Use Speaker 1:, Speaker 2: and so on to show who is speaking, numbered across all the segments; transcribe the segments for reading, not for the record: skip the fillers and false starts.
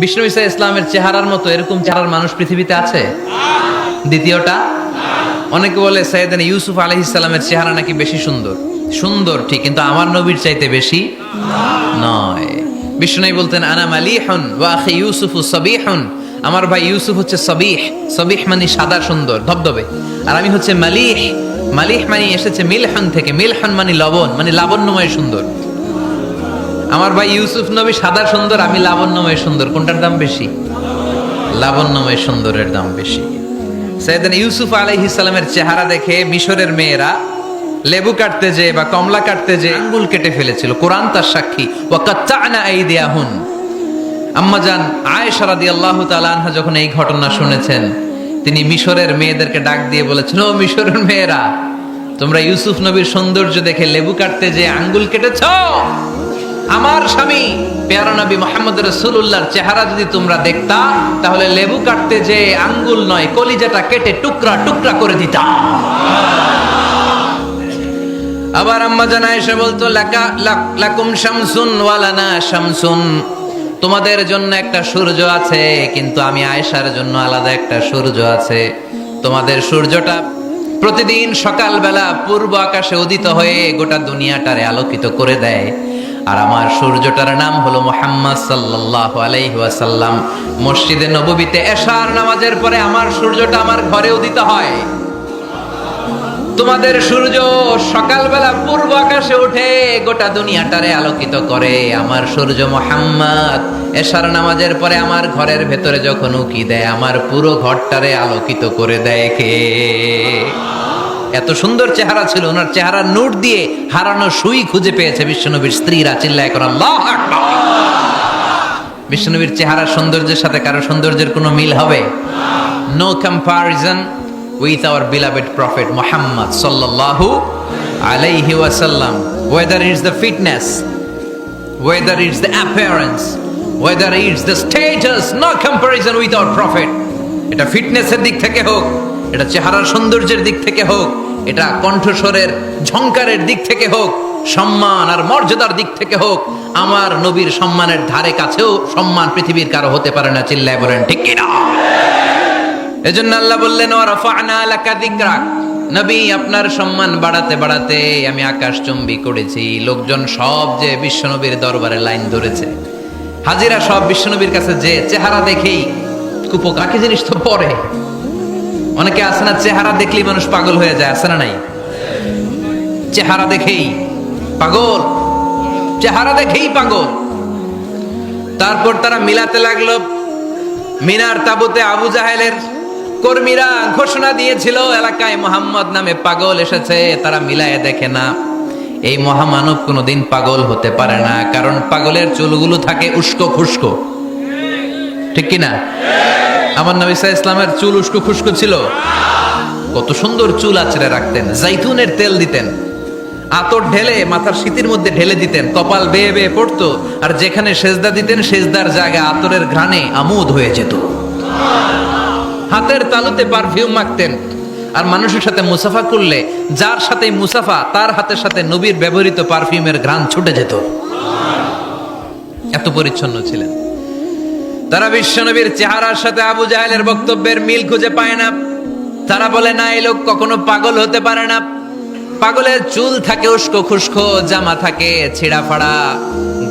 Speaker 1: বিষ্ণু ঈসা ইসলামের চেহারার মতো এরকম চেহারার মানুষ পৃথিবীতে আছে? দ্বিতীয়টা, অনেকে বলে সাইয়েদনা ইউসুফ আলাইহিস সালামের চেহারা নাকি বেশি সুন্দর। সুন্দর ঠিক, কিন্তু আমার নবীর চাইতে বেশি নয়। বিষ্ণু বলতেন আনা মালিহুন ওয়া আখি ইউসুফু সাবিহুন, আমার ভাই ইউসুফ হচ্ছে সাবিহ। সাবিহ মানে সাদা সুন্দর ধবধবে, আর আমি হচ্ছে মালিহ। মালিহ মানে এসেছে মিলহন থেকে, মিলহন মানে লবণ, মানে লাবণ্যময় সুন্দর। আমার ভাই ইউসুফ নবী সাদা সুন্দর, আমি লাবণ্যময় সুন্দর। কোনটার দাম বেশি? লাবণ্যময় সুন্দরের দাম বেশি। সাইয়েদনা ইউসুফ আলাইহিস সালামের চেহারা দেখে মিশরের মেয়েরা লেবু কাটতে যে বা কমলা কাটতে যে আঙ্গুল কেটে ফেলেছিল। কোরআন তার সাক্ষী। ওয়া কাত্তা'না আইদিয়াহুন। আম্মাজান আয়েশা রাদিয়াল্লাহু তাআলা আনহা যখন এই ঘটনা শুনেছেন, তিনি মিশরের মেয়েদেরকে ডাক দিয়ে বলেছেন, ও মিশরের মেয়েরা, তোমরা ইউসুফ নবীর সৌন্দর্য দেখে লেবু কাটতে যে আঙ্গুল কেটেছো, আমার স্বামী পেয়ারা নবী মুহাম্মদ রাসূলুল্লাহর চেহারা যদি তোমরা দেখতা, তাহলে লেবু কাটতে যে আঙ্গুল নয়, কলিজাটা কেটে টুকরা টুকরা করে দিতা। আবার আম্মা জান আয়েশা বলতো, লাকুম শামসুন ওয়া লানা শামসুন, তোমাদের জন্য একটা সূর্য আছে, কিন্তু আমি আয়েশার জন্য আলাদা একটা সূর্য আছে। তোমাদের সূর্যটা প্রতিদিন সকালবেলা পূর্ব আকাশে উদিত হয়ে গোটা দুনিয়াটারে আলোকিত করে দেয়, আর আমার সূর্যটার নাম হলো মুহাম্মদ সাল্লাল্লাহু আলাইহি ওয়াসাল্লাম। মসজিদে নববীতে এশার নামাজের পরে আমার সূর্যটা আমার ঘরে উদিত হয়। তোমাদের সূর্য সকালবেলা পূর্ব আকাশে উঠে গোটা দুনিয়াটারে আলোকিত করে, আমার সূর্য মুহাম্মদ এশার নামাজের পরে আমার ঘরের ভেতরে যখন উকি দেয়, আমার পুরো ঘরটারে আলোকিত করে দেয় কে? এত সুন্দর চেহারা ছিল ওনার। চেহারার নূর দিয়ে হারানো সুই খুঁজে পেয়েছে বিশ্বনবীর স্ত্রীরা। চিল্লায় করে আল্লাহু আকবার। বিশ্বনবীর চেহারার সৌন্দর্যের সাথে কারো সৌন্দর্যের কোনো মিল হবে? No comparison with our beloved prophet Muhammad sallallahu alayhi wasallam. Whether it's the fitness, whether it's the appearance, whether it's the status, no comparison with our prophet. এটা ফিটনেসের দিক থেকে হোক, এটা চেহারার সৌন্দর্যের দিক থেকে হোক, এটা কণ্ঠস্বরের ঝংকারের দিক থেকে হোক, সম্মান আর মর্যাদার দিক থেকে হোক, আমার নবীর সম্মানের ধারে কাছেও সম্মান পৃথিবীর কারো হতে পারে না। চিল্লায় বলেন ঠিক কিনা? এজন্য আল্লাহ বললেন, ওয়া রাফা'না লাকা যিকরাক, নবী আপনার সম্মান বাড়াতে বাড়াতে আমি আকাশচুম্বী করেছি। লোকজন সব যে বিশ্বনবীর দরবারে লাইন ধরেছে, হাজিরা সব বিশ্বনবীর কাছে যে চেহারা দেখেই কুপোকা কি জিনিস তো পড়ে। অনেকে আছে না, চেহারা দেখলেই মানুষ পাগল হয়ে যায়, আছে না নাই? চেহারা দেখেই পাগল, চেহারা দেখেই পাগল। তারপর তারা মিলাতে লাগলো। মিনার তাবুতে আবু জাহেলের কর্মীরা ঘোষণা দিয়েছিল, এলাকায় মুহাম্মদ নামে পাগল এসেছে। তারা মিলায়ে দেখে না, এই মহামানব কোনোদিন পাগল হতে পারে না, কারণ পাগলের চুলগুলো থাকে উস্কো খুস্কো। ঠিক কিনা? আমার নবী সাল্লাল্লাহু আলাইহি ওয়াসাল্লামের চুল উস্কো খুস্কো ছিল? কত সুন্দর চুল আঁচড়ে রাখতেন, জাইতুনের তেল দিতেন, আতর ঢেলে মাথার শীতের মধ্যে ঢেলে দিতেন, কপাল বেয়ে বেয়ে পড়তো, আর যেখানে সেজদা দিতেন সেজদার জায়গায় আতরের ঘ্রাণে আমোদ হয়ে যেত। হাতের তালুতে পারফিউম মাখতেন, আর মানুষের সাথে মুসাফা করলে যার সাথে মুসাফা তার হাতের সাথে নবীর ব্যবহৃত পারফিউমের ঘ্রাণ ছুটে যেত। এত পরিচ্ছন্ন ছিলেন তারা। বিশ্বনবীর চেহারার সাথে আবু জাহেলের বক্তব্যের মিল খুঁজে পায় না। তারা বলে, না, এই লোক কখনো পাগল হতে পারে না। পাগলের চুল থাকে উস্কো খুস্কো, জামা থাকে ছিঁড়া ফাড়া,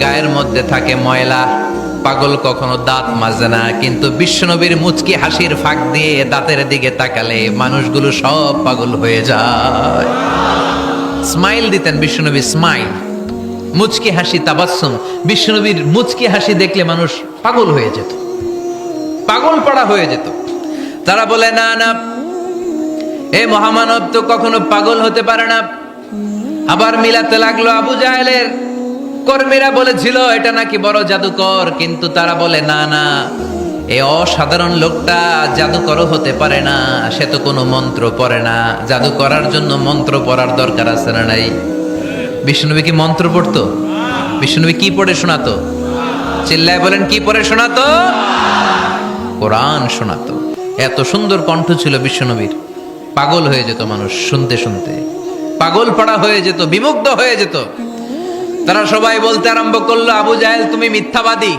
Speaker 1: গায়ের মধ্যে থাকে ময়লা। পাগল কখনো দাঁত মাজে না, কিন্তু বিশ্বনবীর মুচকি হাসির ফাঁক দিয়ে দাঁতের দিকে তাকালে মানুষগুলো সব পাগল হয়ে যায়। স্মাইল দিতেন বিশ্বনবী, স্মাইল, মুচকি হাসি, তাবাসসুম। বিশ্বনবীর মুচকি হাসি দেখলে মানুষ পাগল হয়ে যেত, পাগল পাড়া হয়ে যেত। তারা বলে, না না, এই মহামানব তো কখনো পাগল হতে পারে না। আবার মিলাতে লাগলো। আবু জাহেলের কর্মীরা বলেছিল এটা নাকি বড় জাদুকর, কিন্তু তারা বলে, না না, এই অসাধারণ লোকটা জাদুকর হতে পারে না, সে তো কোনো মন্ত্র পড়ে না। জাদু করার জন্য মন্ত্র পড়ার দরকার আছে না নাই? বিষ্ণুনবী কি মন্ত্র পড়তো? বিষ্ণুনবী কি পড়ে শোনাতো? চিল্লায় বলেন, কি পড়ে শোনাতো? কোরআন শোনাতো। এত সুন্দর কণ্ঠ ছিল বিশ্বনবীর, পাগল হয়ে যেত মানুষ শুনতে শুনতে, পাগল পাড়া হয়ে যেত, বিমুগ্ধ হয়ে যেত। তারা সবাই বলতে আরম্ভ করলো, আবু জাহেল তুমি মিথ্যাবাদী,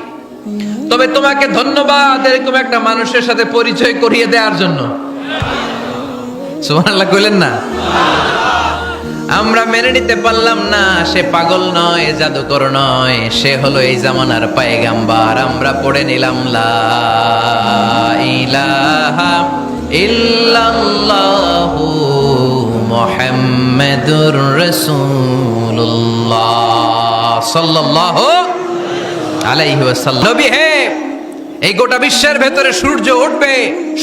Speaker 1: তবে তোমাকে ধন্যবাদ এরকম একটা মানুষের সাথে পরিচয় করিয়ে দেওয়ার জন্য। সুবহানাল্লাহ কইলেন না? আমরা মেনে নিতে পারলাম না সে পাগল নয়, জাদুকর নয়, সে হলো এই জামানার পয়গাম্বার। আমরা পড়ে নিলাম লা ইলাহা ইল্লাল্লাহু মুহাম্মাদুর রাসূলুল্লাহ সাল্লাল্লাহু আলাইহি ওয়াসাল্লাম। নবী হে, এই গোটা বিশ্বের ভেতরে সূর্য উঠবে,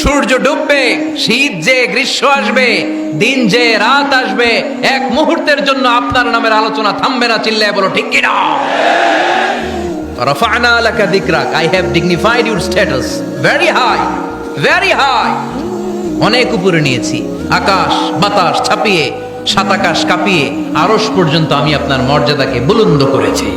Speaker 1: সূর্য ডুববে, শীত যে গ্রীষ্ম আসবে, দিন যে রাত আসবে, এক মুহূর্তের জন্য আপনার নামের আলোচনা থামবে না। চিল্লায় বলো ঠিক কিনা? রাফা'না লাকা যিকরাক, I have dignified your status very high, very high। অনেক উপরে নিয়েছি, আকাশ বাতাস ছাপিয়ে, সাত আকাশ কাঁপিয়ে আরশ পর্যন্ত আমি আপনার মর্যাদাকে বুলন্দ করেছি।